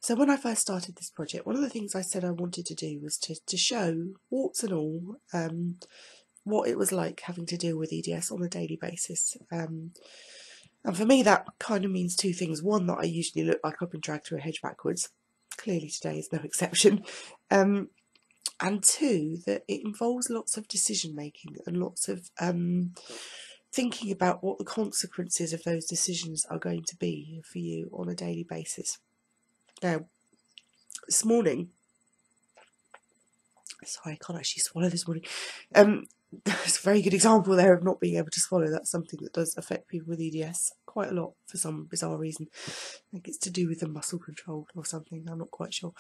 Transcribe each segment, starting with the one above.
So when I first started this project, one of the things I said I wanted to do was to show, warts and all, what it was like having to deal with EDS on a daily basis. And for me that kind of means two things. One, that I usually look like I've been dragged through a hedge backwards. Clearly today is no exception. And two, that it involves lots of decision making and lots of thinking about what the consequences of those decisions are going to be for you on a daily basis. Now, this morning, sorry, I can't actually swallow this morning. It's a very good example there of not being able to swallow. That's something that does affect people with EDS quite a lot for some bizarre reason. I think it's to do with the muscle control or something, I'm not quite sure.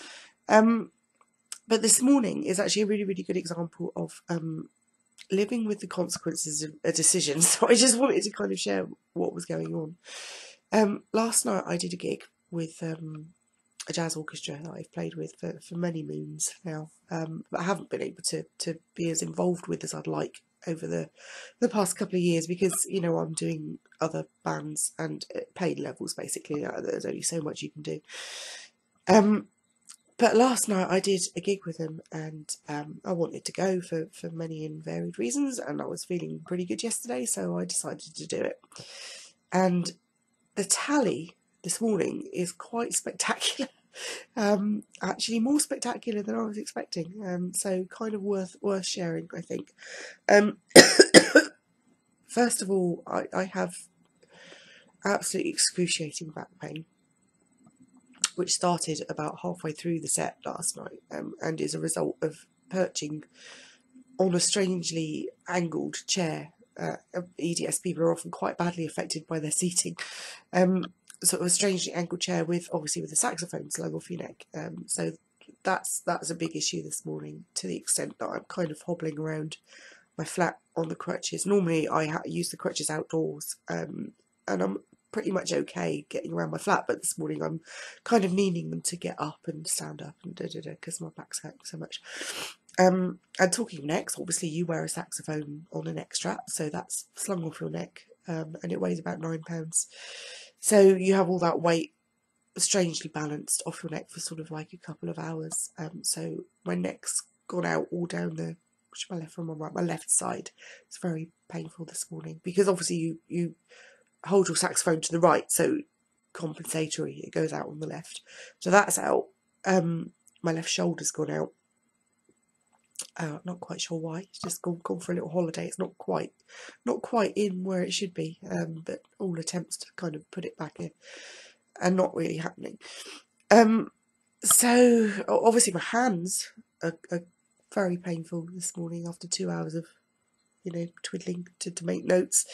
But this morning is actually a really, really good example of living with the consequences of a decision. So I just wanted to kind of share what was going on. Last night I did a gig with a jazz orchestra that I've played with for many moons now, but I haven't been able to be as involved with as I'd like over the past couple of years because, you know, I'm doing other bands and paid levels basically. There's only so much you can do. But last night I did a gig with them, and I wanted to go for many and varied reasons, and I was feeling pretty good yesterday, so I decided to do it. And the tally this morning is quite spectacular. Actually more spectacular than I was expecting, so kind of worth sharing, I think. First of all, I have absolutely excruciating back pain, which started about halfway through the set last night, and is a result of perching on a strangely angled chair. EDS people are often quite badly affected by their seating. Sort of a strangely angled chair with a saxophone slung off your neck. So that's a big issue this morning, to the extent that I'm kind of hobbling around my flat on the crutches. Normally I use the crutches outdoors, and I'm pretty much okay getting around my flat, but this morning I'm kind of needing them to get up and stand up and because my back's hurting so much. And talking necks, obviously you wear a saxophone on a neck strap, so that's slung off your neck, and it weighs about 9 pounds. So you have all that weight strangely balanced off your neck for sort of like a couple of hours. So my neck's gone out all down which is my left or my right? My left side. It's very painful this morning because obviously you hold your saxophone to the right, so compensatory, it goes out on the left. So that's out. My left shoulder's gone out. Not quite sure why. It's just gone for a little holiday. It's not quite in where it should be, but all attempts to kind of put it back in are not really happening. So obviously my hands are very painful this morning after 2 hours of, you know, twiddling to make notes.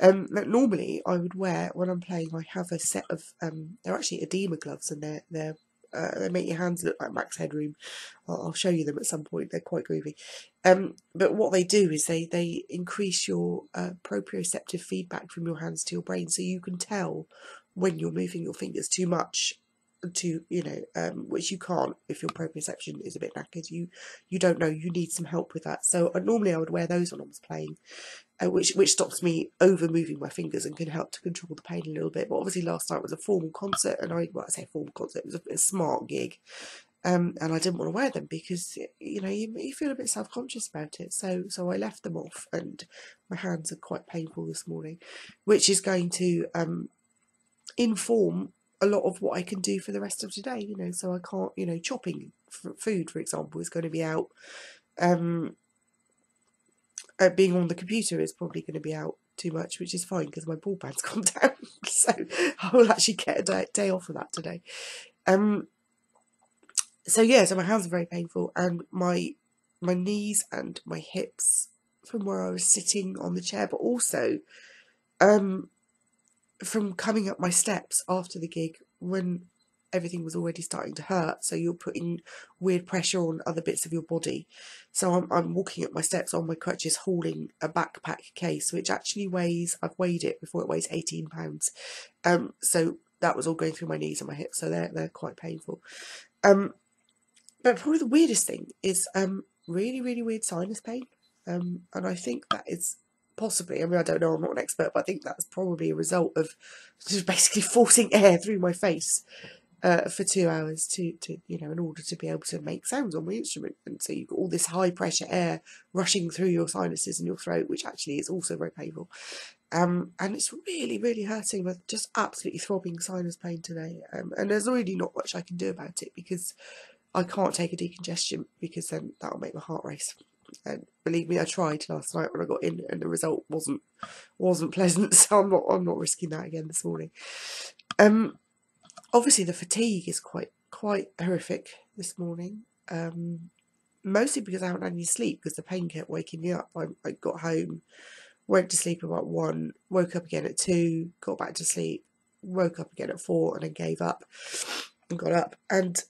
Normally I would wear, when I'm playing, I have a set of they're actually edema gloves, and they make your hands look like max headroom. I'll show you them at some point. They're quite groovy. But what they do is they increase your proprioceptive feedback from your hands to your brain, so you can tell when you're moving your fingers too much, which you can't if your proprioception is a bit knackered. You don't know. You need some help with that. So normally I would wear those when I was playing, which stops me over moving my fingers and can help to control the pain a little bit. But obviously last night was a formal concert, and I say formal concert, it was a smart gig, and I didn't want to wear them because, you know, you feel a bit self-conscious about it. So I left them off, and my hands are quite painful this morning, which is going to inform a lot of what I can do for the rest of today, you know. So I can't, you know, chopping food, for example, is going to be out. Being on the computer is probably going to be out too much, which is fine because my broadband's gone down, so I will actually get a day off of that today. So yeah, so my hands are very painful, and my knees and my hips from where I was sitting on the chair, but also from coming up my steps after the gig when everything was already starting to hurt. So you're putting weird pressure on other bits of your body. So I'm walking up my steps on my crutches, holding a backpack case, which actually weighs, I've weighed it before, it weighs 18 pounds. So that was all going through my knees and my hips, so they're quite painful. But probably the weirdest thing is really, really weird sinus pain. And I think that is possibly, I mean, I don't know, I'm not an expert, but I think that's probably a result of just basically forcing air through my face. for 2 hours to in order to be able to make sounds on my instrument. And so you've got all this high pressure air rushing through your sinuses and your throat, which actually is also very painful. And it's really, really hurting with just absolutely throbbing sinus pain today. And there's really not much I can do about it because I can't take a decongestion, because then that'll make my heart race. And believe me, I tried last night when I got in, and the result wasn't pleasant. So I'm not risking that again this morning. Obviously the fatigue is quite horrific this morning. Mostly because I haven't had any sleep, because the pain kept waking me up. I got home, went to sleep about 1, woke up again at 2, got back to sleep, woke up again at 4, and then gave up and got up. And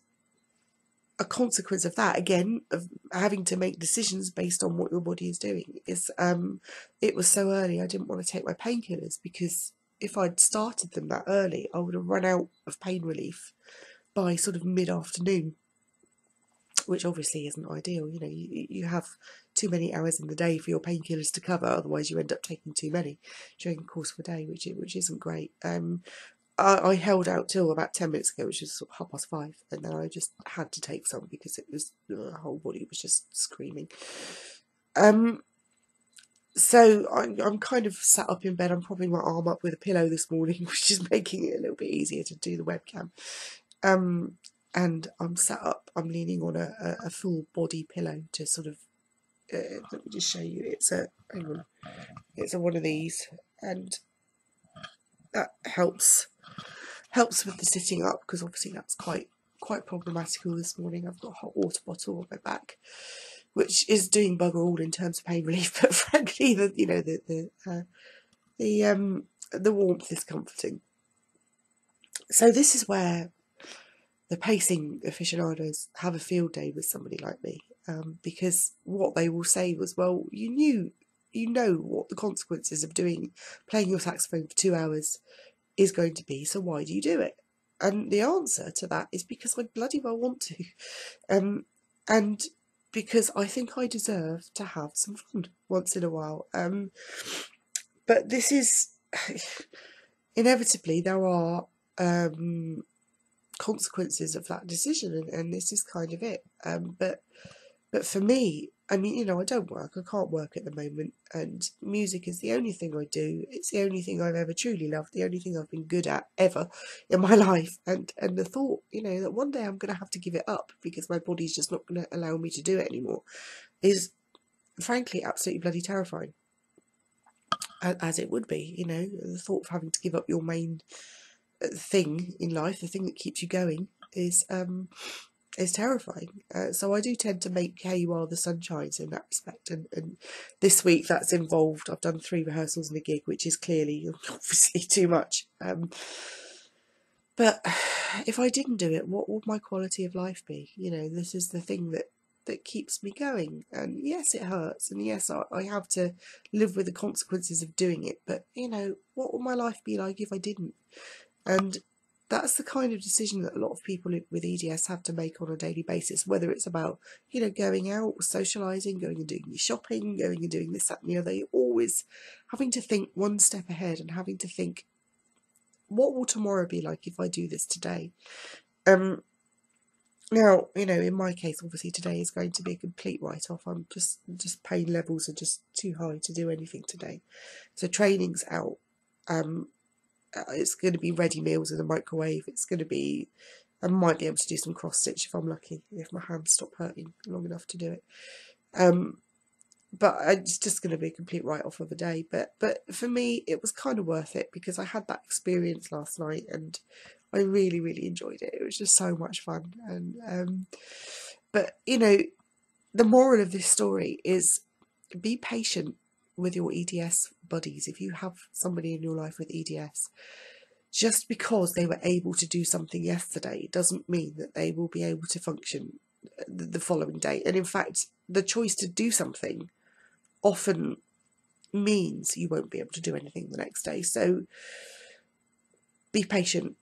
a consequence of that, again, of having to make decisions based on what your body is doing, is it was so early I didn't want to take my painkillers, because if I'd started them that early, I would have run out of pain relief by sort of mid-afternoon, which obviously isn't ideal. You have too many hours in the day for your painkillers to cover, otherwise you end up taking too many during the course of a day, which isn't great. I held out till about 10 minutes ago, which was sort of 5:30, and then I just had to take some because it was, the whole body was just screaming. So I'm kind of sat up in bed. I'm propping my arm up with a pillow this morning, which is making it a little bit easier to do the webcam. And I'm sat up, I'm leaning on a full body pillow to sort of, let me just show you, hang on, it's one of these, and that helps with the sitting up, because obviously that's quite problematical this morning. I've got a hot water bottle on my back, which is doing bugger all in terms of pain relief, but frankly, the warmth is comforting. So this is where the pacing aficionados have a field day with somebody like me, because what they will say was, well, you know what the consequences of playing your saxophone for 2 hours is going to be, so why do you do it? And the answer to that is because I bloody well want to, and because I think I deserve to have some fun once in a while. But this is inevitably, there are consequences of that decision, and this is kind of it. But for me, I mean, I don't work. I can't work at the moment, and music is the only thing I do. It's the only thing I've ever truly loved, the only thing I've been good at ever in my life. And the thought, that one day I'm going to have to give it up because my body's just not going to allow me to do it anymore, is frankly absolutely bloody terrifying. As it would be, the thought of having to give up your main thing in life, the thing that keeps you going, is terrifying. So I do tend to make hay while the sun shines in that respect, and this week that's involved, I've done 3 rehearsals and a gig, which is clearly obviously too much, but if I didn't do it, what would my quality of life be? This is the thing that keeps me going, and yes, it hurts, and yes, I have to live with the consequences of doing it, but what would my life be like if I didn't? And that's the kind of decision that a lot of people with EDS have to make on a daily basis, whether it's about, going out, socialising, going and doing your shopping, going and doing this, that and the other. You're always having to think one step ahead and having to think, what will tomorrow be like if I do this today? Now, in my case, obviously today is going to be a complete write-off. I'm just pain levels are just too high to do anything today. So training's out. It's going to be ready meals in the microwave. It's going to be, I might be able to do some cross stitch if I'm lucky, if my hands stop hurting long enough to do it. But it's just going to be a complete write-off of a day. But for me, it was kind of worth it, because I had that experience last night and I really, really enjoyed it. It was just so much fun. And but the moral of this story is, be patient with your EDS buddies. If you have somebody in your life with EDS, just because they were able to do something yesterday doesn't mean that they will be able to function the following day. And in fact, the choice to do something often means you won't be able to do anything the next day. So be patient.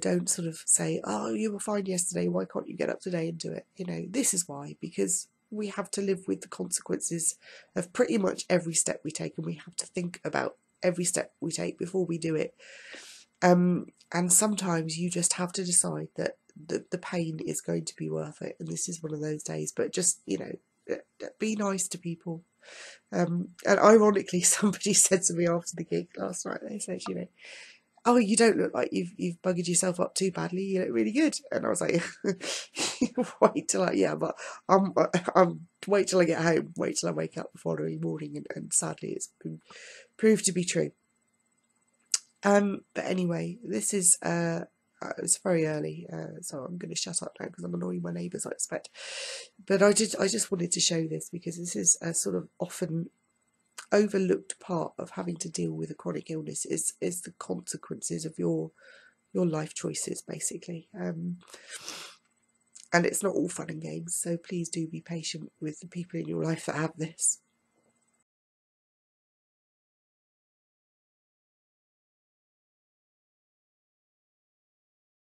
Don't sort of say, oh, you were fine yesterday, why can't you get up today and do it? This is why, because we have to live with the consequences of pretty much every step we take, and we have to think about every step we take before we do it. And sometimes you just have to decide that the pain is going to be worth it, and this is one of those days. But just, you know, be nice to people. And ironically, somebody said to me after the gig last night, they said, you know, oh, you don't look like you've buggered yourself up too badly. You look really good. And I was like, wait till but I'm wait till I get home. Wait till I wake up the following morning, and sadly, it's been proved to be true. But anyway, this is it's very early, so I'm going to shut up now because I'm annoying my neighbours, I expect. But I just wanted to show this because this is a sort of often overlooked part of having to deal with a chronic illness is the consequences of your life choices, basically. And it's not all fun and games, so please do be patient with the people in your life that have this.